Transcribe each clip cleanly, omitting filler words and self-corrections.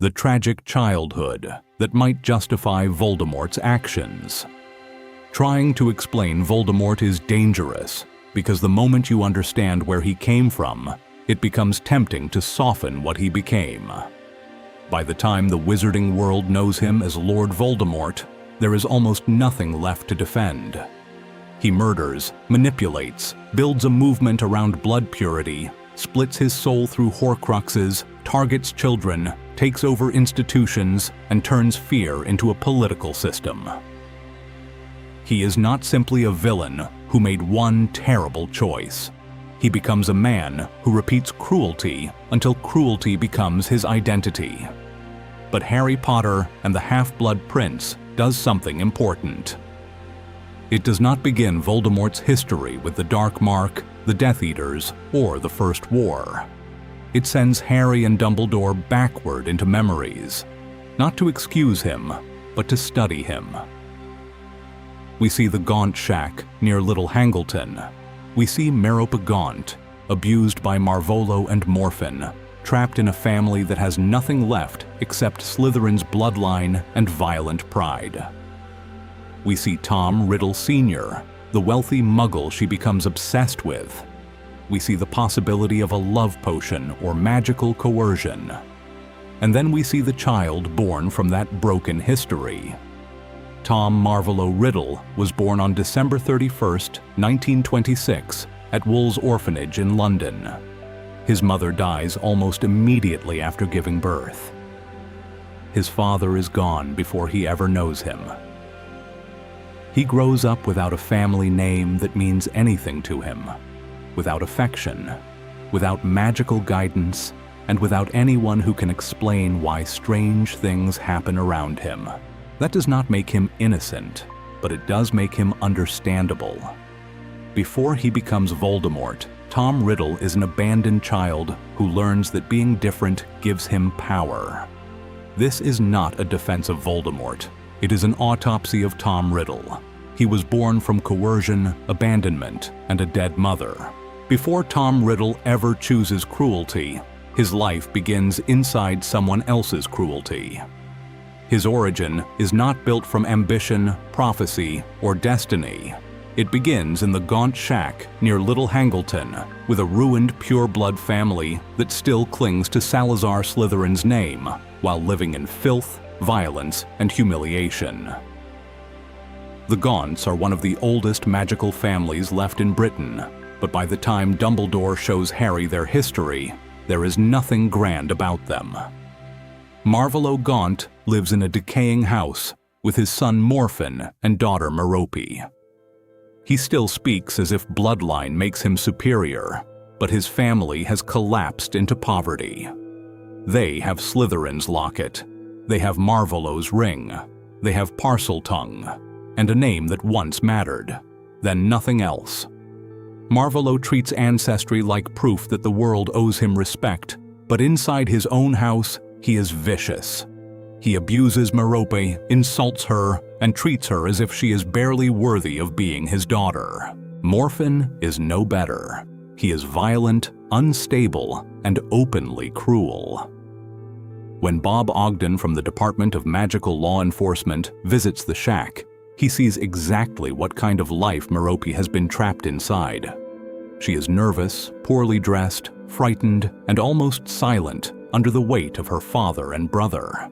the tragic childhood that might justify Voldemort's actions. Trying to explain Voldemort is dangerous because the moment you understand where he came from, it becomes tempting to soften what he became. By the time the wizarding world knows him as Lord Voldemort, there is almost nothing left to defend. He murders, manipulates, builds a movement around blood purity, splits his soul through Horcruxes, targets children, takes over institutions, and turns fear into a political system. He is not simply a villain who made one terrible choice. He becomes a man who repeats cruelty until cruelty becomes his identity. But Harry Potter and the Half-Blood Prince does something important. It does not begin Voldemort's history with the Dark Mark, the Death Eaters, or the First War. It sends Harry and Dumbledore backward into memories, not to excuse him, but to study him. We see the Gaunt Shack near Little Hangleton. We see Merope Gaunt, abused by Marvolo and Morphin, trapped in a family that has nothing left except Slytherin's bloodline and violent pride. We see Tom Riddle Sr., the wealthy muggle she becomes obsessed with. We see the possibility of a love potion or magical coercion. And then we see the child born from that broken history. Tom Marvolo Riddle was born on December 31st, 1926, at Wool's Orphanage in London. His mother dies almost immediately after giving birth. His father is gone before he ever knows him. He grows up without a family name that means anything to him, without affection, without magical guidance, and without anyone who can explain why strange things happen around him. That does not make him innocent, but it does make him understandable. Before he becomes Voldemort, Tom Riddle is an abandoned child who learns that being different gives him power. This is not a defense of Voldemort. It is an autopsy of Tom Riddle. He was born from coercion, abandonment, and a dead mother. Before Tom Riddle ever chooses cruelty, his life begins inside someone else's cruelty. His origin is not built from ambition, prophecy, or destiny. It begins in the Gaunt Shack near Little Hangleton with a ruined pure-blood family that still clings to Salazar Slytherin's name while living in filth, violence, and humiliation. The Gaunts are one of the oldest magical families left in Britain, but by the time Dumbledore shows Harry their history, there is nothing grand about them. Marvolo Gaunt lives in a decaying house with his son Morphin and daughter Merope. He still speaks as if bloodline makes him superior, but his family has collapsed into poverty. They have Slytherin's locket, they have Marvolo's ring, they have Parseltongue, and a name that once mattered, then nothing else. Marvolo treats ancestry like proof that the world owes him respect, but inside his own house, he is vicious. He abuses Merope, insults her, and treats her as if she is barely worthy of being his daughter. Morphin is no better. He is violent, unstable, and openly cruel. When Bob Ogden from the Department of Magical Law Enforcement visits the shack, he sees exactly what kind of life Merope has been trapped inside. She is nervous, poorly dressed, frightened, and almost silent under the weight of her father and brother.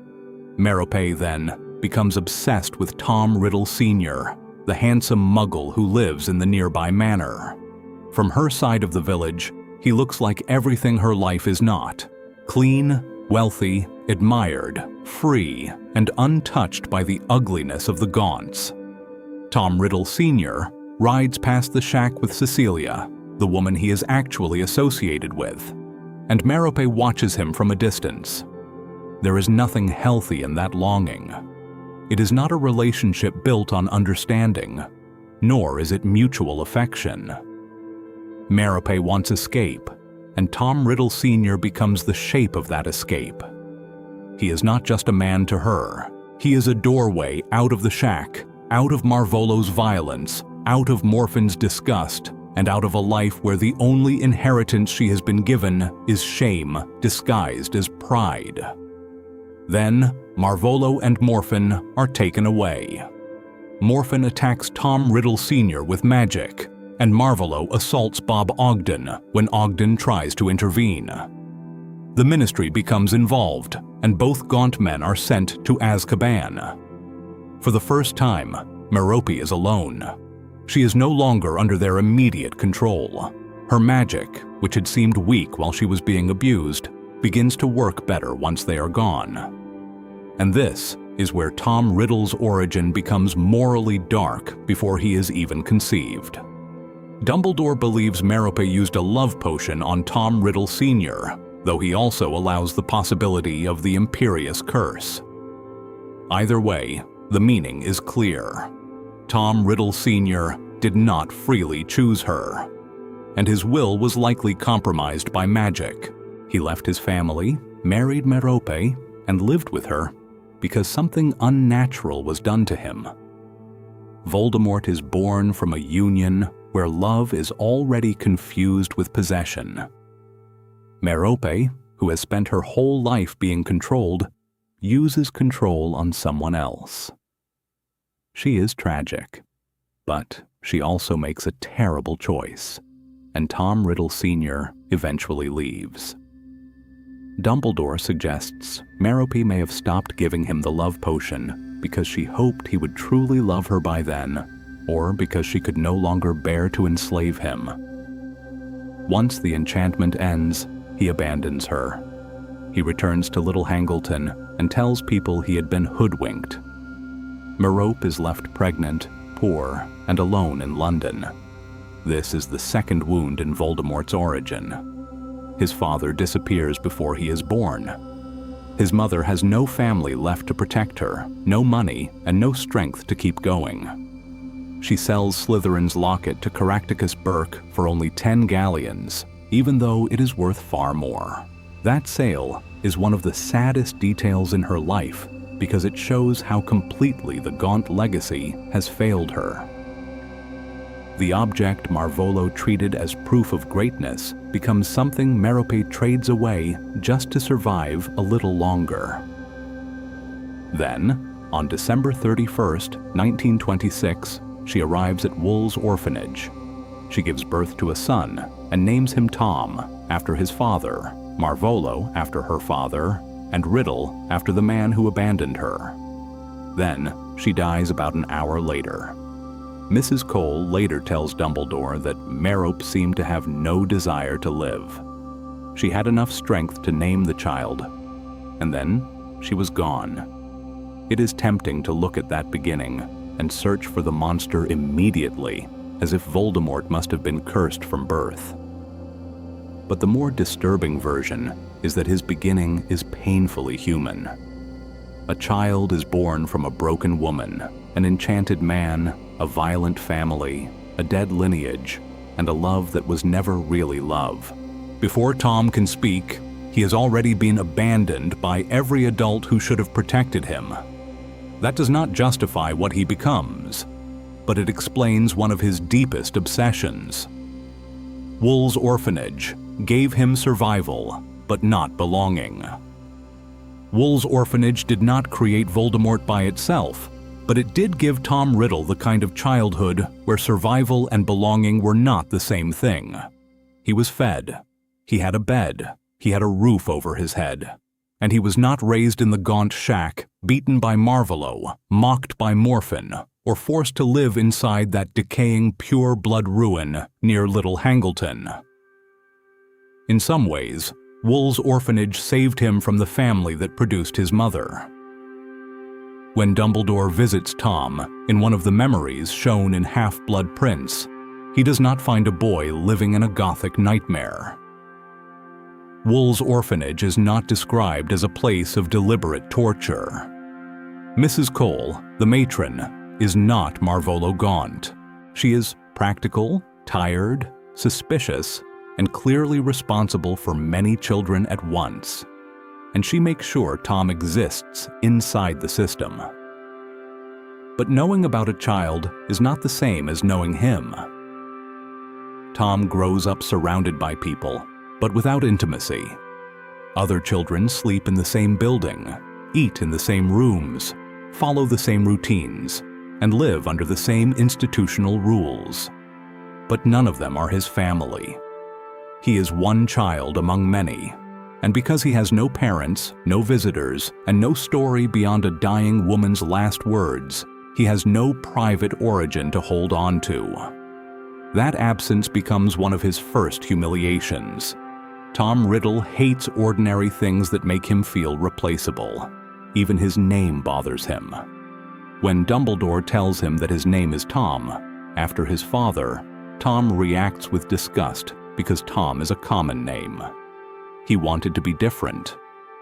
Merope, then, becomes obsessed with Tom Riddle Sr., the handsome muggle who lives in the nearby manor. From her side of the village, he looks like everything her life is not: clean, wealthy, admired, free, and untouched by the ugliness of the Gaunts. Tom Riddle Sr. rides past the shack with Cecilia, the woman he is actually associated with, and Merope watches him from a distance. There is nothing healthy in that longing. It is not a relationship built on understanding, nor is it mutual affection. Merope wants escape, and Tom Riddle Sr. becomes the shape of that escape. He is not just a man to her. He is a doorway out of the shack, out of Marvolo's violence, out of Morphin's disgust, and out of a life where the only inheritance she has been given is shame disguised as pride. Then, Marvolo and Morphin are taken away. Morphin attacks Tom Riddle Sr. with magic, and Marvolo assaults Bob Ogden when Ogden tries to intervene. The Ministry becomes involved, and both gaunt men are sent to Azkaban. For the first time, Merope is alone. She is no longer under their immediate control. Her magic, which had seemed weak while she was being abused, begins to work better once they are gone. And this is where Tom Riddle's origin becomes morally dark before he is even conceived. Dumbledore believes Merope used a love potion on Tom Riddle Sr., though he also allows the possibility of the Imperious Curse. Either way, the meaning is clear. Tom Riddle Sr. did not freely choose her, and his will was likely compromised by magic. He left his family, married Merope, and lived with her because something unnatural was done to him. Voldemort is born from a union where love is already confused with possession. Merope, who has spent her whole life being controlled, uses control on someone else. She is tragic, but she also makes a terrible choice, and Tom Riddle Sr. eventually leaves. Dumbledore suggests Merope may have stopped giving him the love potion because she hoped he would truly love her by then, or because she could no longer bear to enslave him. Once the enchantment ends, he abandons her. He returns to Little Hangleton and tells people he had been hoodwinked. Merope is left pregnant, poor, and alone in London. This is the second wound in Voldemort's origin. His father disappears before he is born. His mother has no family left to protect her, no money, and no strength to keep going. She sells Slytherin's locket to Caractacus Burke for only 10 galleons, even though it is worth far more. That sale is one of the saddest details in her life because it shows how completely the Gaunt legacy has failed her. The object Marvolo treated as proof of greatness becomes something Merope trades away just to survive a little longer. Then, on December 31st, 1926, she arrives at Wool's orphanage. She gives birth to a son and names him Tom, after his father, Marvolo after her father, and Riddle after the man who abandoned her. Then, she dies about an hour later. Mrs. Cole later tells Dumbledore that Merope seemed to have no desire to live. She had enough strength to name the child, and then she was gone. It is tempting to look at that beginning and search for the monster immediately, as if Voldemort must have been cursed from birth. But the more disturbing version is that his beginning is painfully human. A child is born from a broken woman, an enchanted man, a violent family, a dead lineage, and a love that was never really love. Before Tom can speak, he has already been abandoned by every adult who should have protected him. That does not justify what he becomes, but it explains one of his deepest obsessions. Wool's orphanage gave him survival, but not belonging. Wool's orphanage did not create Voldemort by itself, but it did give Tom Riddle the kind of childhood where survival and belonging were not the same thing. He was fed, he had a bed, he had a roof over his head, and he was not raised in the Gaunt shack, beaten by Marvolo, mocked by Morphin, or forced to live inside that decaying pure-blood ruin near Little Hangleton. In some ways, Wool's orphanage saved him from the family that produced his mother. When Dumbledore visits Tom in one of the memories shown in Half-Blood Prince, he does not find a boy living in a Gothic nightmare. Wool's orphanage is not described as a place of deliberate torture. Mrs. Cole, the matron, is not Marvolo Gaunt. She is practical, tired, suspicious, and clearly responsible for many children at once. And she makes sure Tom exists inside the system. But knowing about a child is not the same as knowing him. Tom grows up surrounded by people, but without intimacy. Other children sleep in the same building. eat in the same rooms, follow the same routines, and live under the same institutional rules. But none of them are his family. He is one child among many, and because he has no parents, no visitors, and no story beyond a dying woman's last words, he has no private origin to hold on to. That absence becomes one of his first humiliations. Tom Riddle hates ordinary things that make him feel replaceable. Even his name bothers him. When Dumbledore tells him that his name is Tom, after his father, Tom reacts with disgust because Tom is a common name. He wanted to be different.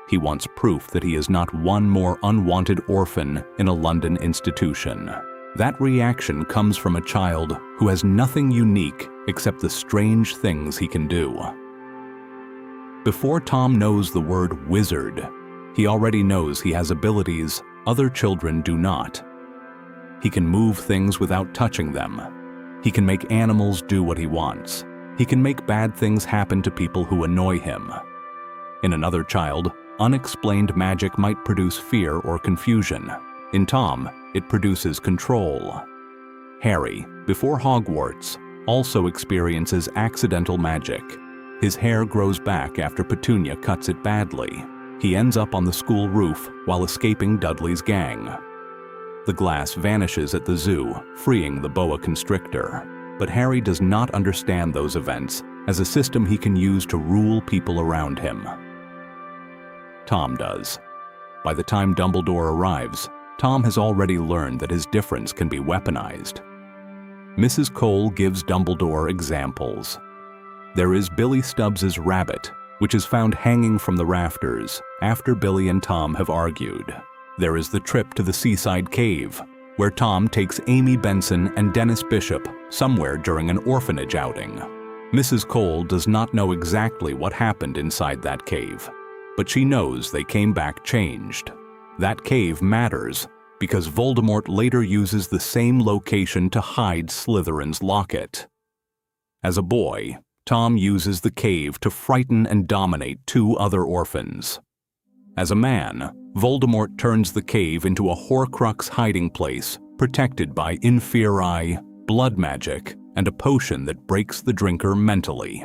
He wants proof that he is not one more unwanted orphan in a London institution. That reaction comes from a child who has nothing unique except the strange things he can do. Before Tom knows the word wizard, he already knows he has abilities other children do not. He can move things without touching them. He can make animals do what he wants. He can make bad things happen to people who annoy him. In another child, unexplained magic might produce fear or confusion. In Tom, it produces control. Harry, before Hogwarts, also experiences accidental magic. His hair grows back after Petunia cuts it badly. He ends up on the school roof while escaping Dudley's gang. The glass vanishes at the zoo, freeing the boa constrictor. But Harry does not understand those events as a system he can use to rule people around him. Tom does. By the time Dumbledore arrives, Tom has already learned that his difference can be weaponized. Mrs. Cole gives Dumbledore examples. There is Billy Stubbs's rabbit, which is found hanging from the rafters after Billy and Tom have argued. There is the trip to the seaside cave, where Tom takes Amy Benson and Dennis Bishop somewhere during an orphanage outing. Mrs. Cole does not know exactly what happened inside that cave, but she knows they came back changed. That cave matters because Voldemort later uses the same location to hide Slytherin's locket. As a boy, Tom uses the cave to frighten and dominate 2 other orphans. As a man, Voldemort turns the cave into a Horcrux hiding place protected by Inferi, blood magic, and a potion that breaks the drinker mentally.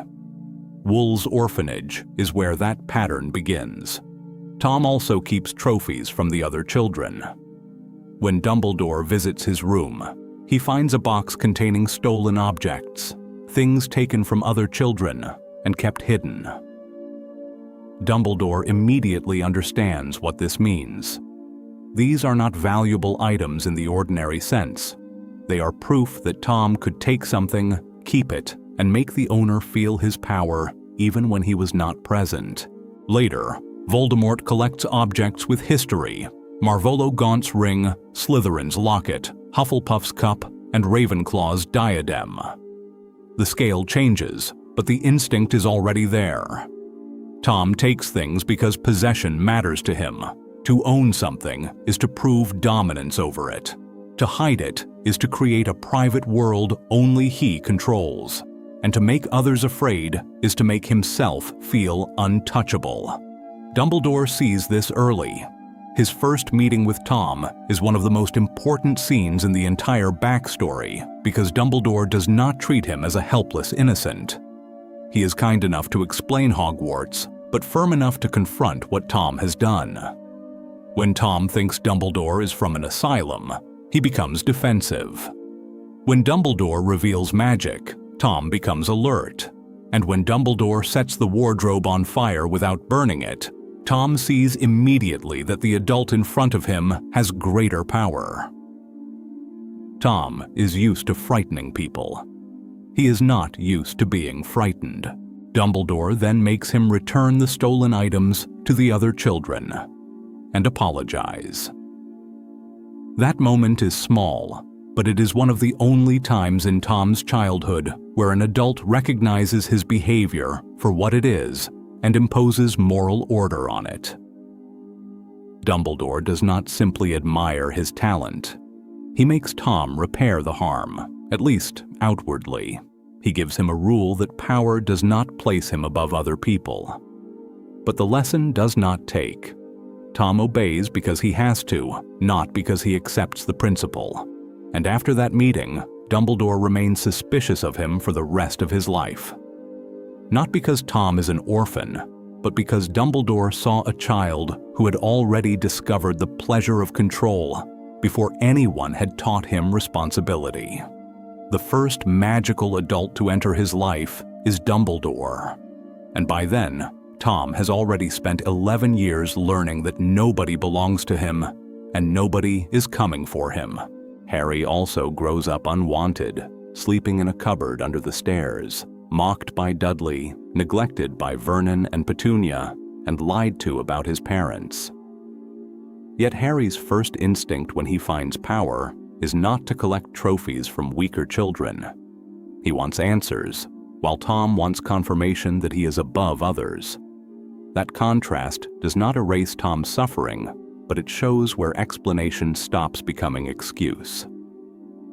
Wool's orphanage is where that pattern begins. Tom also keeps trophies from the other children. When Dumbledore visits his room, he finds a box containing stolen objects, things taken from other children and kept hidden. Dumbledore immediately understands what this means. These are not valuable items in the ordinary sense. They are proof that Tom could take something, keep it, and make the owner feel his power even when he was not present. Later, Voldemort collects objects with history: Marvolo Gaunt's ring, Slytherin's locket, Hufflepuff's cup, and Ravenclaw's diadem. The scale changes, but the instinct is already there. Tom takes things because possession matters to him. To own something is to prove dominance over it. To hide it is to create a private world only he controls. And to make others afraid is to make himself feel untouchable. Dumbledore sees this early. His first meeting with Tom is one of the most important scenes in the entire backstory because Dumbledore does not treat him as a helpless innocent. He is kind enough to explain Hogwarts, but firm enough to confront what Tom has done. When Tom thinks Dumbledore is from an asylum, he becomes defensive. When Dumbledore reveals magic, Tom becomes alert. And when Dumbledore sets the wardrobe on fire without burning it, Tom sees immediately that the adult in front of him has greater power. Tom is used to frightening people. He is not used to being frightened. Dumbledore then makes him return the stolen items to the other children and apologize. That moment is small, but it is one of the only times in Tom's childhood where an adult recognizes his behavior for what it is and imposes moral order on it. Dumbledore does not simply admire his talent. He makes Tom repair the harm, at least outwardly. He gives him a rule that power does not place him above other people. But the lesson does not take. Tom obeys because he has to, not because he accepts the principle. And after that meeting, Dumbledore remains suspicious of him for the rest of his life. Not because Tom is an orphan, but because Dumbledore saw a child who had already discovered the pleasure of control before anyone had taught him responsibility. The first magical adult to enter his life is Dumbledore. And by then, Tom has already spent 11 years learning that nobody belongs to him and nobody is coming for him. Harry also grows up unwanted, sleeping in a cupboard under the stairs, mocked by Dudley, neglected by Vernon and Petunia, and lied to about his parents. Yet Harry's first instinct when he finds power is not to collect trophies from weaker children. He wants answers, while Tom wants confirmation that he is above others. That contrast does not erase Tom's suffering, but it shows where explanation stops becoming excuse.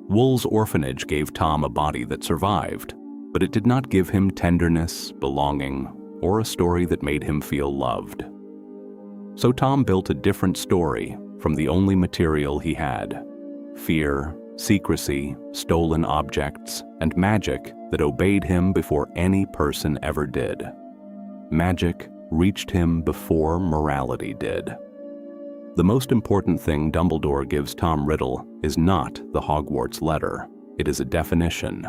Wool's orphanage gave Tom a body that survived, but it did not give him tenderness, belonging, or a story that made him feel loved. So Tom built a different story from the only material he had: fear, secrecy, stolen objects, and magic that obeyed him before any person ever did. Magic reached him before morality did. The most important thing Dumbledore gives Tom Riddle is not the Hogwarts letter. It is a definition.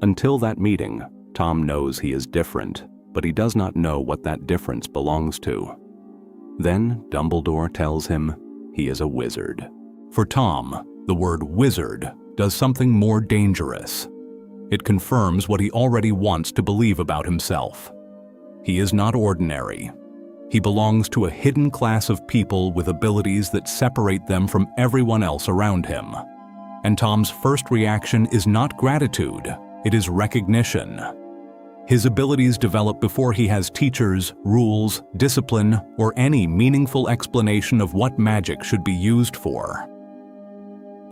Until that meeting, Tom knows he is different, but he does not know what that difference belongs to. Then Dumbledore tells him he is a wizard. For Tom, the word wizard does something more dangerous. It confirms what he already wants to believe about himself. He is not ordinary. He belongs to a hidden class of people with abilities that separate them from everyone else around him. And Tom's first reaction is not gratitude, it is recognition. His abilities develop before he has teachers, rules, discipline, or any meaningful explanation of what magic should be used for.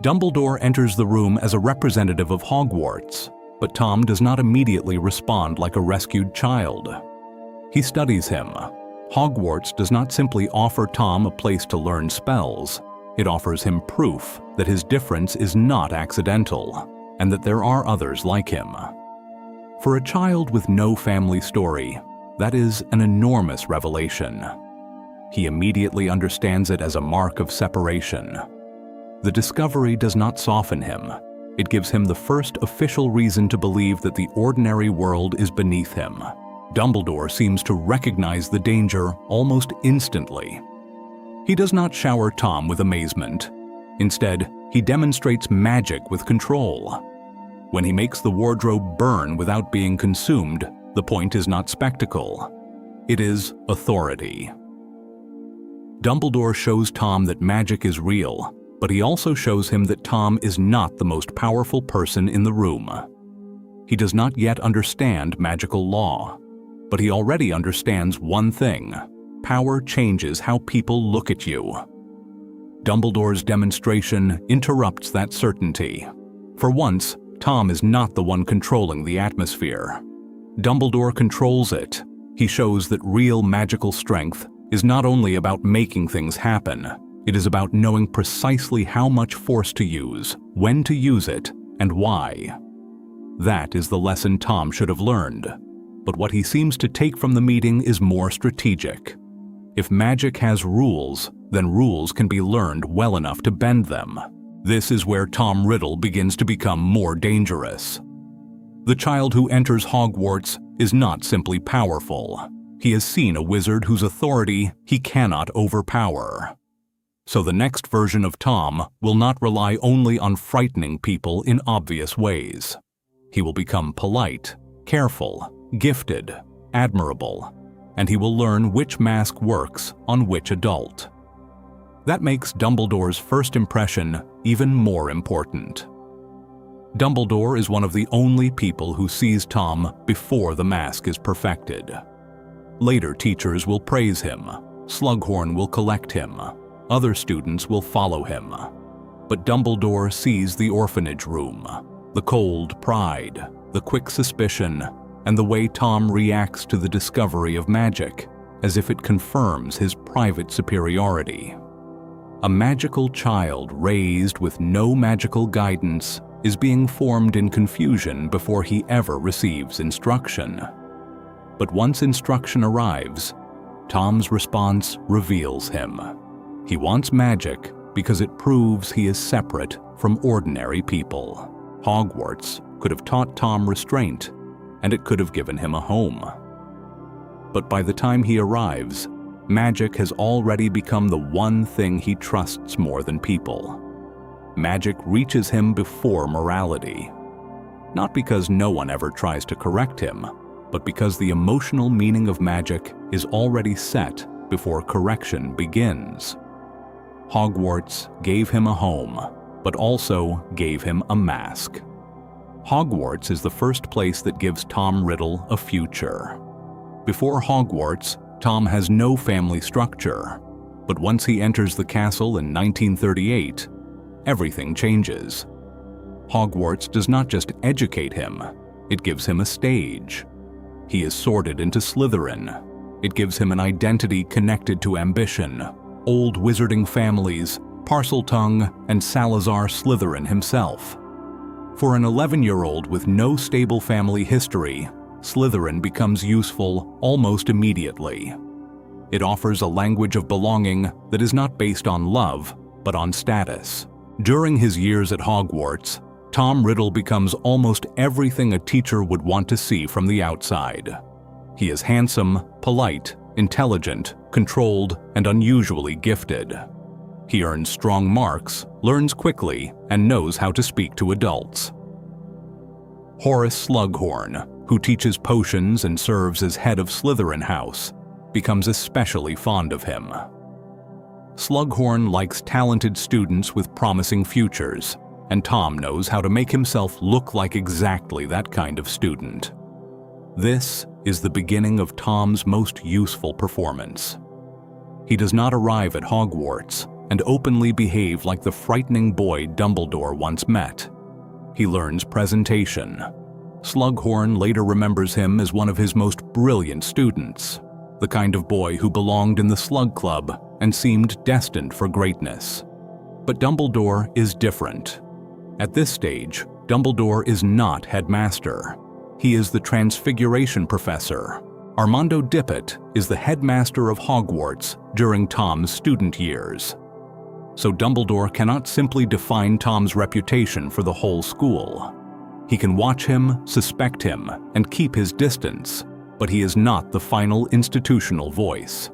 Dumbledore enters the room as a representative of Hogwarts, but Tom does not immediately respond like a rescued child. He studies him. Hogwarts does not simply offer Tom a place to learn spells. It offers him proof that his difference is not accidental, and that there are others like him. For a child with no family story, that is an enormous revelation. He immediately understands it as a mark of separation. The discovery does not soften him. It gives him the first official reason to believe that the ordinary world is beneath him. Dumbledore seems to recognize the danger almost instantly. He does not shower Tom with amazement. Instead, he demonstrates magic with control. When he makes the wardrobe burn without being consumed, the point is not spectacle. It is authority. Dumbledore shows Tom that magic is real, but he also shows him that Tom is not the most powerful person in the room. He does not yet understand magical law, but he already understands one thing: power changes how people look at you. Dumbledore's demonstration interrupts that certainty. For once, Tom is not the one controlling the atmosphere. Dumbledore controls it. He shows that real magical strength is not only about making things happen, it is about knowing precisely how much force to use, when to use it, and why. That is the lesson Tom should have learned. But what he seems to take from the meeting is more strategic. If magic has rules, then rules can be learned well enough to bend them. This is where Tom Riddle begins to become more dangerous. The child who enters Hogwarts is not simply powerful. He has seen a wizard whose authority he cannot overpower. So the next version of Tom will not rely only on frightening people in obvious ways. He will become polite, careful, gifted, admirable, and he will learn which mask works on which adult. That makes Dumbledore's first impression even more important. Dumbledore is one of the only people who sees Tom before the mask is perfected. Later teachers will praise him, Slughorn will collect him, other students will follow him. But Dumbledore sees the orphanage room, the cold pride, the quick suspicion, and the way Tom reacts to the discovery of magic, as if it confirms his private superiority. A magical child raised with no magical guidance is being formed in confusion before he ever receives instruction. But once instruction arrives, Tom's response reveals him. He wants magic because it proves he is separate from ordinary people. Hogwarts could have taught Tom restraint, and it could have given him a home. But by the time he arrives, magic has already become the one thing he trusts more than people. Magic reaches him before morality. Not because no one ever tries to correct him, but because the emotional meaning of magic is already set before correction begins. Hogwarts gave him a home, but also gave him a mask. Hogwarts is the first place that gives Tom Riddle a future. Before Hogwarts, Tom has no family structure, but once he enters the castle in 1938, everything changes. Hogwarts does not just educate him, it gives him a stage. He is sorted into Slytherin. It gives him an identity connected to ambition, old wizarding families, Parseltongue, and Salazar Slytherin himself. For an 11-year-old with no stable family history, Slytherin becomes useful almost immediately. It offers a language of belonging that is not based on love, but on status. During his years at Hogwarts, Tom Riddle becomes almost everything a teacher would want to see from the outside. He is handsome, polite, intelligent, controlled, and unusually gifted. He earns strong marks, learns quickly, and knows how to speak to adults. Horace Slughorn, who teaches potions and serves as head of Slytherin House, becomes especially fond of him. Slughorn likes talented students with promising futures, and Tom knows how to make himself look like exactly that kind of student. This is the beginning of Tom's most useful performance. He does not arrive at Hogwarts and openly behave like the frightening boy Dumbledore once met. He learns presentation. Slughorn later remembers him as one of his most brilliant students, the kind of boy who belonged in the Slug Club and seemed destined for greatness. But Dumbledore is different. At this stage, Dumbledore is not headmaster. He is the Transfiguration Professor. Armando Dippet is the headmaster of Hogwarts during Tom's student years. So Dumbledore cannot simply define Tom's reputation for the whole school. He can watch him, suspect him, and keep his distance, but he is not the final institutional voice.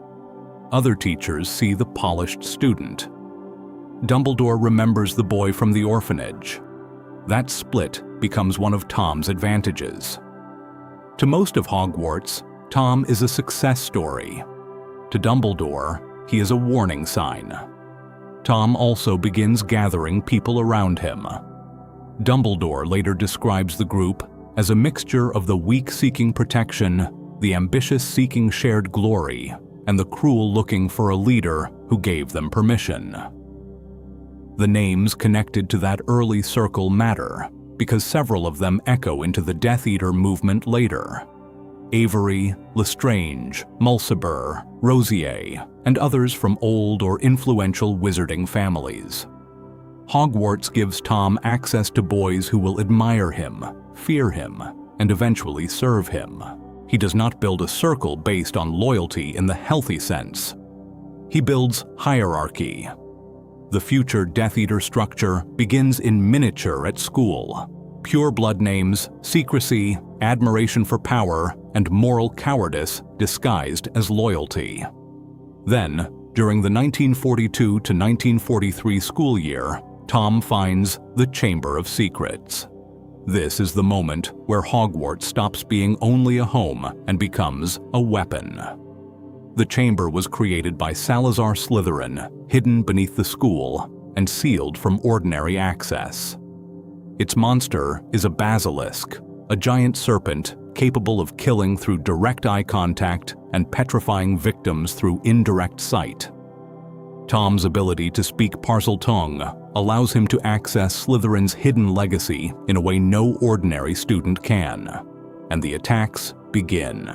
Other teachers see the polished student. Dumbledore remembers the boy from the orphanage. That split becomes one of Tom's advantages. To most of Hogwarts, Tom is a success story. To Dumbledore, he is a warning sign. Tom also begins gathering people around him. Dumbledore later describes the group as a mixture of the weak seeking protection, the ambitious seeking shared glory, and the cruel looking for a leader who gave them permission. The names connected to that early circle matter because several of them echo into the Death Eater movement later. Avery, Lestrange, Mulciber, Rosier, and others from old or influential wizarding families. Hogwarts gives Tom access to boys who will admire him, fear him, and eventually serve him. He does not build a circle based on loyalty in the healthy sense. He builds hierarchy. The future Death Eater structure begins in miniature at school. Pure blood names, secrecy, admiration for power, and moral cowardice disguised as loyalty. Then, during the 1942 to 1943 school year, Tom finds the Chamber of Secrets. This is the moment where Hogwarts stops being only a home and becomes a weapon. The chamber was created by Salazar Slytherin, hidden beneath the school, and sealed from ordinary access. Its monster is a basilisk, a giant serpent capable of killing through direct eye contact and petrifying victims through indirect sight. Tom's ability to speak Parseltongue allows him to access Slytherin's hidden legacy in a way no ordinary student can, and the attacks begin.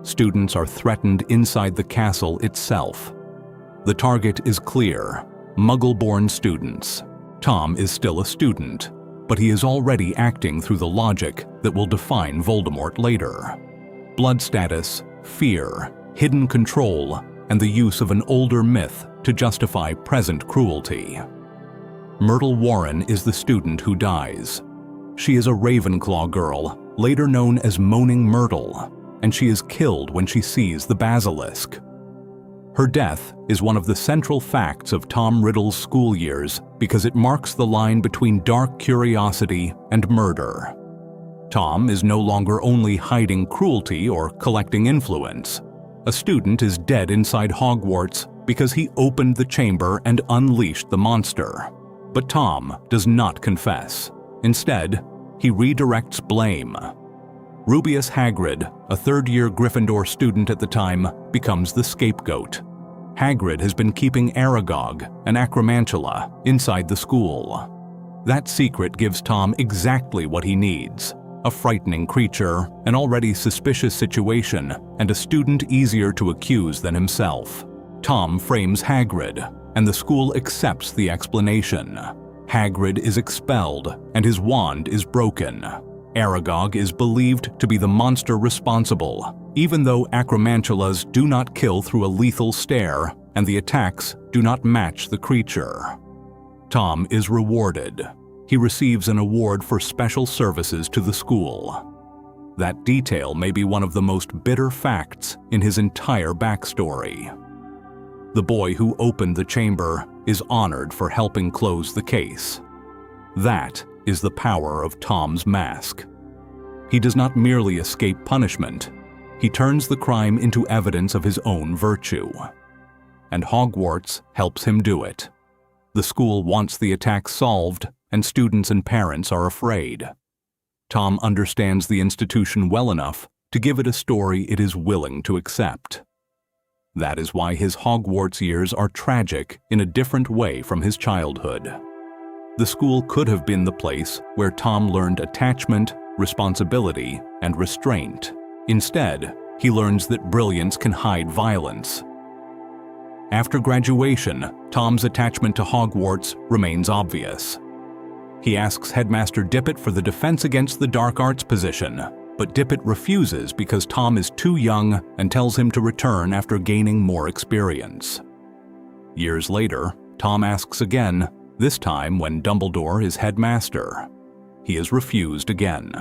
Students are threatened inside the castle itself. The target is clear: Muggle-born students. Tom is still a student, but he is already acting through the logic that will define Voldemort later. Blood status, fear, hidden control, and the use of an older myth to justify present cruelty. Myrtle Warren is the student who dies. She is a Ravenclaw girl, later known as Moaning Myrtle, and she is killed when she sees the basilisk. Her death is one of the central facts of Tom Riddle's school years because it marks the line between dark curiosity and murder. Tom is no longer only hiding cruelty or collecting influence. A student is dead inside Hogwarts because he opened the chamber and unleashed the monster. But Tom does not confess. Instead, he redirects blame. Rubeus Hagrid, a third-year Gryffindor student at the time, becomes the scapegoat. Hagrid has been keeping Aragog, an Acromantula, inside the school. That secret gives Tom exactly what he needs: a frightening creature, an already suspicious situation, and a student easier to accuse than himself. Tom frames Hagrid, and the school accepts the explanation. Hagrid is expelled, and his wand is broken. Aragog is believed to be the monster responsible, even though Acromantulas do not kill through a lethal stare, and the attacks do not match the creature. Tom is rewarded. He receives an award for special services to the school. That detail may be one of the most bitter facts in his entire backstory. The boy who opened the chamber is honored for helping close the case. That is the power of Tom's mask. He does not merely escape punishment. He turns the crime into evidence of his own virtue. And Hogwarts helps him do it. The school wants the attack solved, and students and parents are afraid. Tom understands the institution well enough to give it a story it is willing to accept. That is why his Hogwarts years are tragic in a different way from his childhood. The school could have been the place where Tom learned attachment, responsibility, and restraint. Instead, he learns that brilliance can hide violence. After graduation, Tom's attachment to Hogwarts remains obvious. He asks Headmaster Dippet for the Defense Against the Dark Arts position, but Dippet refuses because Tom is too young and tells him to return after gaining more experience. Years later, Tom asks again, this time when Dumbledore is headmaster. He is refused again.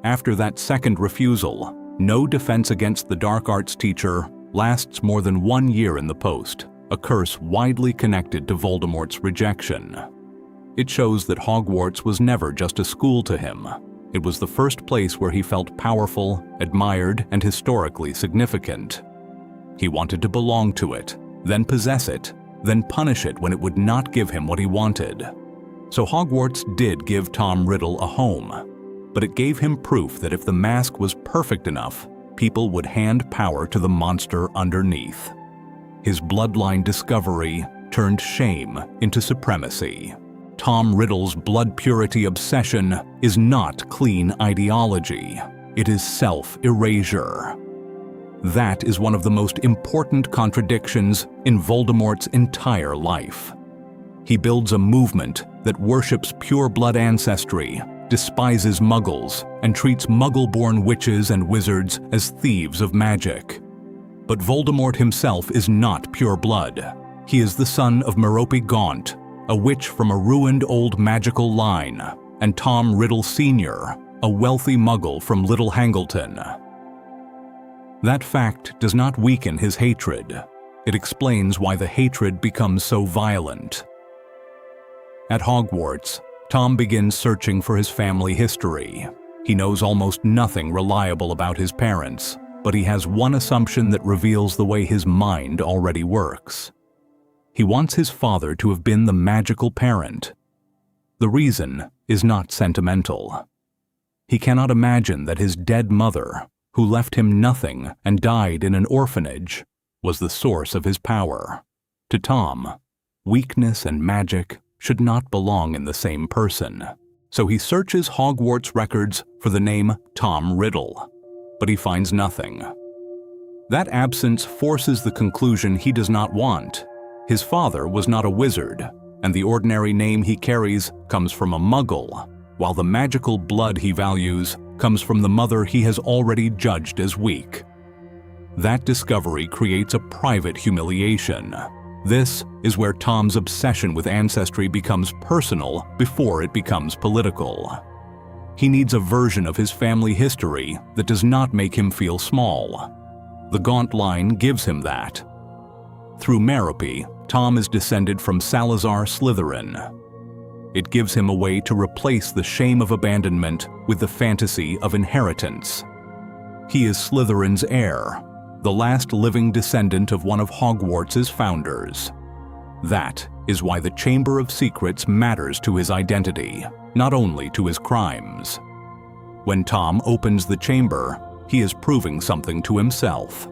After that second refusal, no Defense Against the Dark Arts teacher lasts more than 1 year in the post, a curse widely connected to Voldemort's rejection. It shows that Hogwarts was never just a school to him. It was the first place where he felt powerful, admired, and historically significant. He wanted to belong to it, then possess it, then punish it when it would not give him what he wanted. So Hogwarts did give Tom Riddle a home, but it gave him proof that if the mask was perfect enough, people would hand power to the monster underneath. His bloodline discovery turned shame into supremacy. Tom Riddle's blood purity obsession is not clean ideology. It is self-erasure. That is one of the most important contradictions in Voldemort's entire life. He builds a movement that worships pure blood ancestry, despises Muggles, and treats Muggle-born witches and wizards as thieves of magic. But Voldemort himself is not pure blood. He is the son of Merope Gaunt, a witch from a ruined old magical line, and Tom Riddle Sr., a wealthy Muggle from Little Hangleton. That fact does not weaken his hatred. It explains why the hatred becomes so violent. At Hogwarts, Tom begins searching for his family history. He knows almost nothing reliable about his parents, but he has one assumption that reveals the way his mind already works. He wants his father to have been the magical parent. The reason is not sentimental. He cannot imagine that his dead mother, who left him nothing and died in an orphanage, was the source of his power. To Tom, weakness and magic should not belong in the same person, so he searches Hogwarts records for the name Tom Riddle, but he finds nothing. That absence forces the conclusion he does not want. His father was not a wizard, and the ordinary name he carries comes from a muggle, while the magical blood he values comes from the mother he has already judged as weak. That discovery creates a private humiliation. This is where Tom's obsession with ancestry becomes personal before it becomes political. He needs a version of his family history that does not make him feel small. The Gaunt line gives him that. Through Merope, Tom is descended from Salazar Slytherin. It gives him a way to replace the shame of abandonment with the fantasy of inheritance. He is Slytherin's heir, the last living descendant of one of Hogwarts' founders. That is why the Chamber of Secrets matters to his identity, not only to his crimes. When Tom opens the chamber, he is proving something to himself.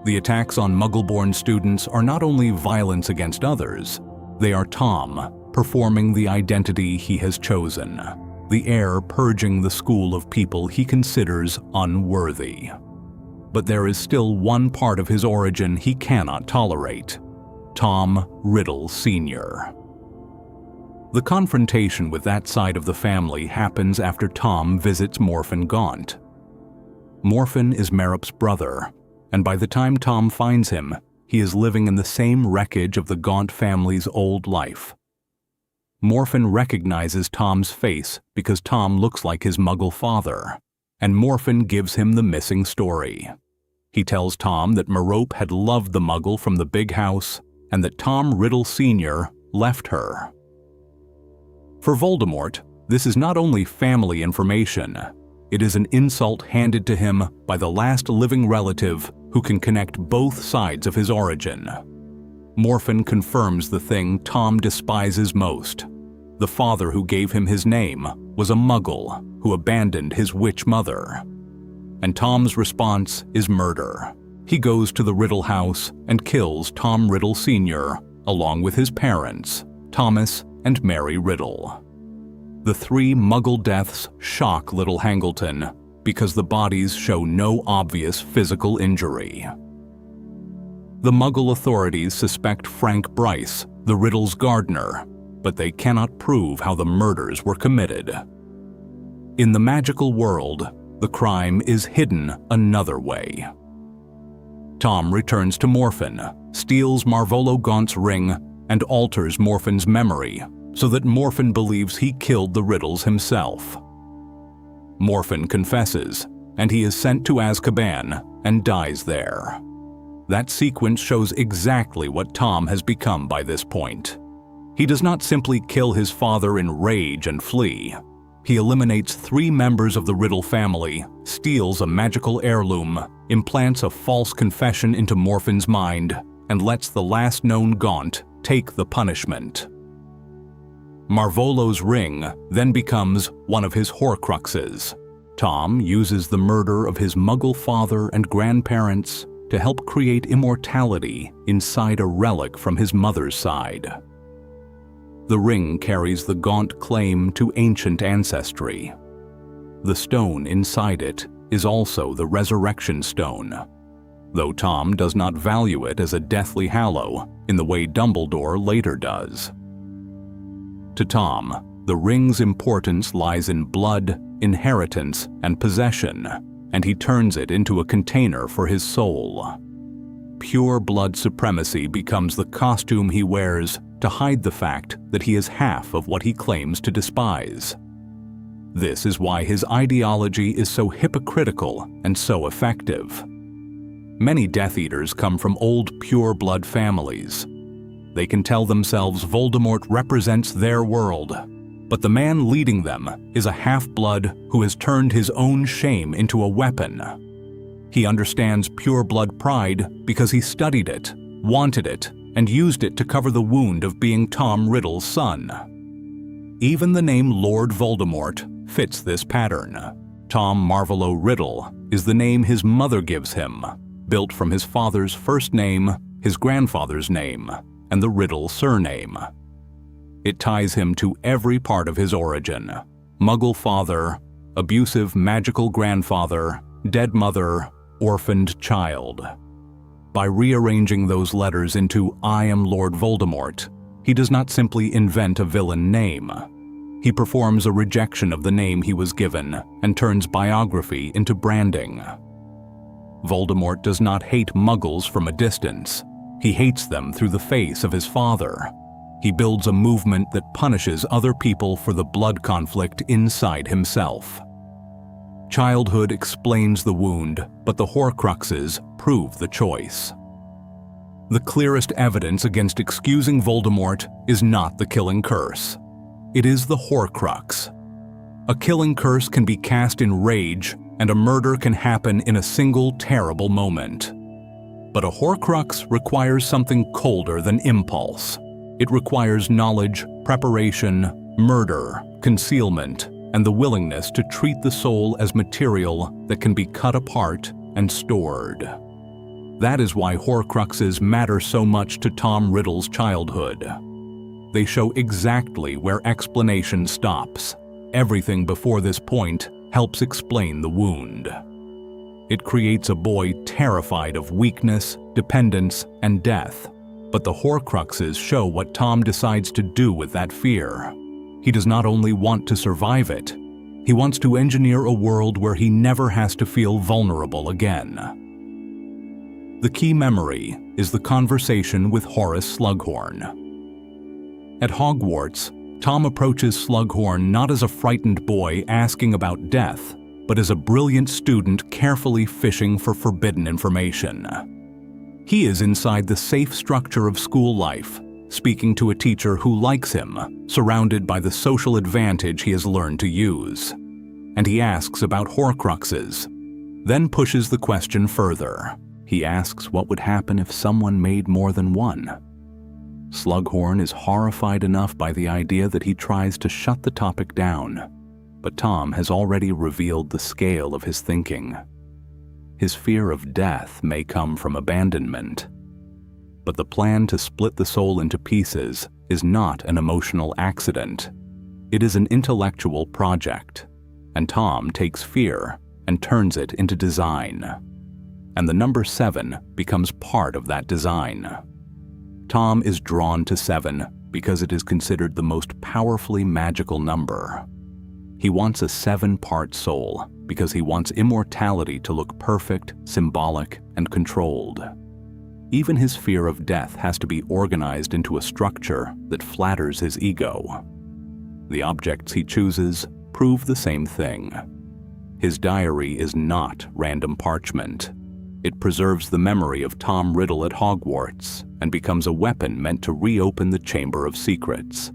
The attacks on Muggle-born students are not only violence against others, they are Tom performing the identity he has chosen, the heir purging the school of people he considers unworthy. But there is still one part of his origin he cannot tolerate: Tom Riddle Sr. The confrontation with that side of the family happens after Tom visits Morphin Gaunt. Morphin is Merope's brother, and by the time Tom finds him, he is living in the same wreckage of the Gaunt family's old life. Morphin recognizes Tom's face because Tom looks like his Muggle father, and Morphin gives him the missing story. He tells Tom that Merope had loved the Muggle from the big house and that Tom Riddle Sr. left her. For Voldemort, this is not only family information, it is an insult handed to him by the last living relative who can connect both sides of his origin. Morphin confirms the thing Tom despises most. The father who gave him his name was a Muggle who abandoned his witch mother. And Tom's response is murder. He goes to the Riddle house and kills Tom Riddle Sr. along with his parents, Thomas and Mary Riddle. The 3 Muggle deaths shock little Hangleton because the bodies show no obvious physical injury. The Muggle authorities suspect Frank Bryce, the Riddle's gardener, but they cannot prove how the murders were committed. In the magical world, the crime is hidden another way. Tom returns to Morphin, steals Marvolo Gaunt's ring, and alters Morphin's memory so that Morphin believes he killed the Riddles himself. Morphin confesses, and he is sent to Azkaban and dies there. That sequence shows exactly what Tom has become by this point. He does not simply kill his father in rage and flee. He eliminates 3 members of the Riddle family, steals a magical heirloom, implants a false confession into Morphin's mind, and lets the last known Gaunt take the punishment. Marvolo's ring then becomes one of his Horcruxes. Tom uses the murder of his Muggle father and grandparents to help create immortality inside a relic from his mother's side. The ring carries the Gaunt claim to ancient ancestry. The stone inside it is also the Resurrection Stone, though Tom does not value it as a deathly hallow in the way Dumbledore later does. To Tom, the ring's importance lies in blood, inheritance, and possession, and he turns it into a container for his soul. Pure blood supremacy becomes the costume he wears to hide the fact that he is half of what he claims to despise. This is why his ideology is so hypocritical and so effective. Many Death Eaters come from old pure-blood families. They can tell themselves Voldemort represents their world, but the man leading them is a half-blood who has turned his own shame into a weapon. He understands pure-blood pride because he studied it, wanted it, and used it to cover the wound of being Tom Riddle's son. Even the name Lord Voldemort fits this pattern. Tom Marvolo Riddle is the name his mother gives him, built from his father's first name, his grandfather's name, and the Riddle surname. It ties him to every part of his origin: Muggle father, abusive magical grandfather, dead mother, orphaned child. By rearranging those letters into "I am Lord Voldemort," he does not simply invent a villain name. He performs a rejection of the name he was given and turns biography into branding. Voldemort does not hate Muggles from a distance. He hates them through the face of his father. He builds a movement that punishes other people for the blood conflict inside himself. Childhood explains the wound, but the Horcruxes prove the choice. The clearest evidence against excusing Voldemort is not the killing curse. It is the Horcrux. A killing curse can be cast in rage, and a murder can happen in a single terrible moment. But a Horcrux requires something colder than impulse. It requires knowledge, preparation, murder, concealment, and the willingness to treat the soul as material that can be cut apart and stored. That is why Horcruxes matter so much to Tom Riddle's childhood. They show exactly where explanation stops. Everything before this point helps explain the wound. It creates a boy terrified of weakness, dependence, and death. But the Horcruxes show what Tom decides to do with that fear. He does not only want to survive it, he wants to engineer a world where he never has to feel vulnerable again. The key memory is the conversation with Horace Slughorn. At Hogwarts, Tom approaches Slughorn not as a frightened boy asking about death, but as a brilliant student carefully fishing for forbidden information. He is inside the safe structure of school life, speaking to a teacher who likes him, surrounded by the social advantage he has learned to use. And he asks about Horcruxes, then pushes the question further. He asks what would happen if someone made more than one. Slughorn is horrified enough by the idea that he tries to shut the topic down, but Tom has already revealed the scale of his thinking. His fear of death may come from abandonment, but the plan to split the soul into pieces is not an emotional accident. It is an intellectual project, and Tom takes fear and turns it into design. And the number 7 becomes part of that design. Tom is drawn to 7 because it is considered the most powerfully magical number. He wants a 7-part soul because he wants immortality to look perfect, symbolic, and controlled. Even his fear of death has to be organized into a structure that flatters his ego. The objects he chooses prove the same thing. His diary is not random parchment. It preserves the memory of Tom Riddle at Hogwarts and becomes a weapon meant to reopen the Chamber of Secrets.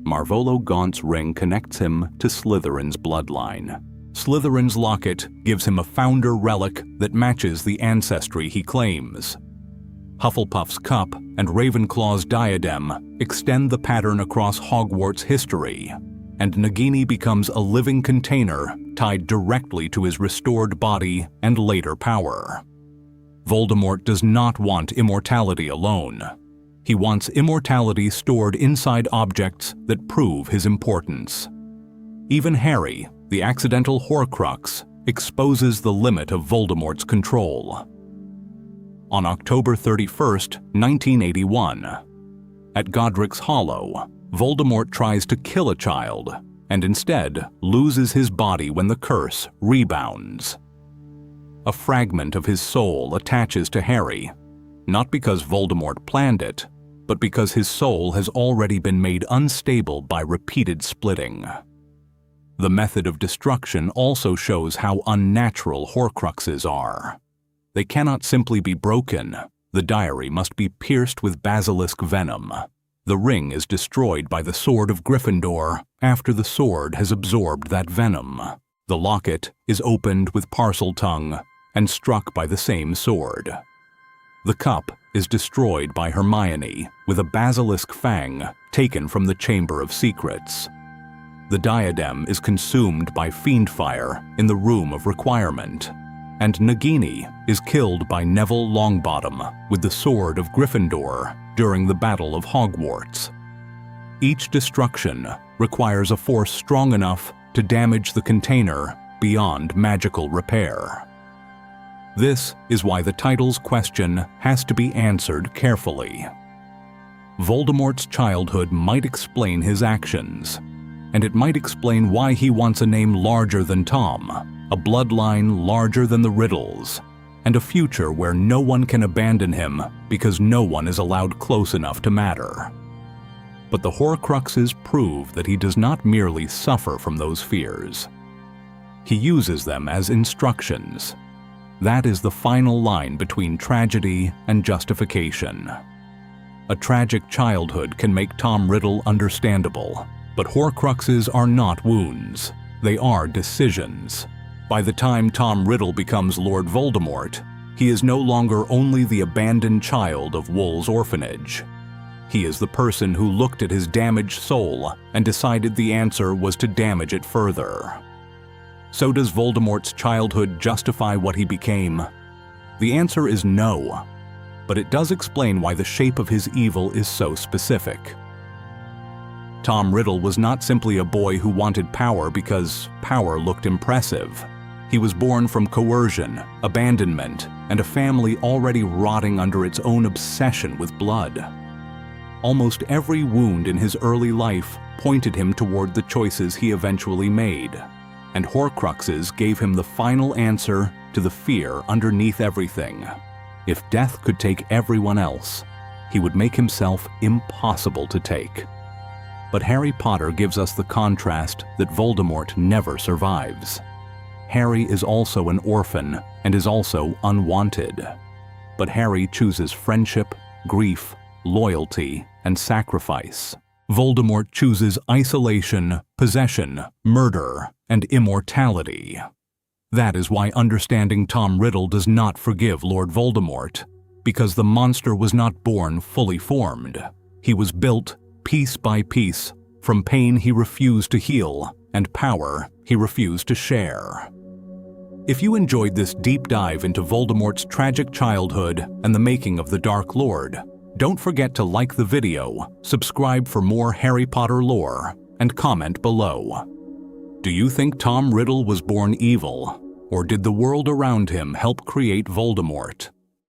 Marvolo Gaunt's ring connects him to Slytherin's bloodline. Slytherin's locket gives him a founder relic that matches the ancestry he claims. Hufflepuff's cup and Ravenclaw's diadem extend the pattern across Hogwarts history, and Nagini becomes a living container tied directly to his restored body and later power. Voldemort does not want immortality alone. He wants immortality stored inside objects that prove his importance. Even Harry, the accidental Horcrux, exposes the limit of Voldemort's control. On October 31st, 1981, at Godric's Hollow, Voldemort tries to kill a child and instead loses his body when the curse rebounds. A fragment of his soul attaches to Harry, not because Voldemort planned it, but because his soul has already been made unstable by repeated splitting. The method of destruction also shows how unnatural Horcruxes are. They cannot simply be broken. The diary must be pierced with basilisk venom. The ring is destroyed by the sword of Gryffindor after the sword has absorbed that venom. The locket is opened with Parseltongue and struck by the same sword. The cup is destroyed by Hermione with a basilisk fang taken from the Chamber of Secrets. The diadem is consumed by Fiendfire in the Room of Requirement, and Nagini is killed by Neville Longbottom with the sword of Gryffindor during the Battle of Hogwarts. Each destruction requires a force strong enough to damage the container beyond magical repair. This is why the title's question has to be answered carefully. Voldemort's childhood might explain his actions, and it might explain why he wants a name larger than Tom, a bloodline larger than the Riddles, and a future where no one can abandon him because no one is allowed close enough to matter. But the Horcruxes prove that he does not merely suffer from those fears. He uses them as instructions. That is the final line between tragedy and justification. A tragic childhood can make Tom Riddle understandable, but Horcruxes are not wounds. They are decisions. By the time Tom Riddle becomes Lord Voldemort, he is no longer only the abandoned child of Wool's orphanage. He is the person who looked at his damaged soul and decided the answer was to damage it further. So does Voldemort's childhood justify what he became? The answer is no, but it does explain why the shape of his evil is so specific. Tom Riddle was not simply a boy who wanted power because power looked impressive. He was born from coercion, abandonment, and a family already rotting under its own obsession with blood. Almost every wound in his early life pointed him toward the choices he eventually made, and Horcruxes gave him the final answer to the fear underneath everything. If death could take everyone else, he would make himself impossible to take. But Harry Potter gives us the contrast that Voldemort never survives. Harry is also an orphan and is also unwanted. But Harry chooses friendship, grief, loyalty, and sacrifice. Voldemort chooses isolation, possession, murder, and immortality. That is why understanding Tom Riddle does not forgive Lord Voldemort, because the monster was not born fully formed. He was built piece by piece from pain he refused to heal and power he refused to share. If you enjoyed this deep dive into Voldemort's tragic childhood and the making of the Dark Lord, don't forget to like the video, subscribe for more Harry Potter lore, and comment below. Do you think Tom Riddle was born evil, or did the world around him help create Voldemort?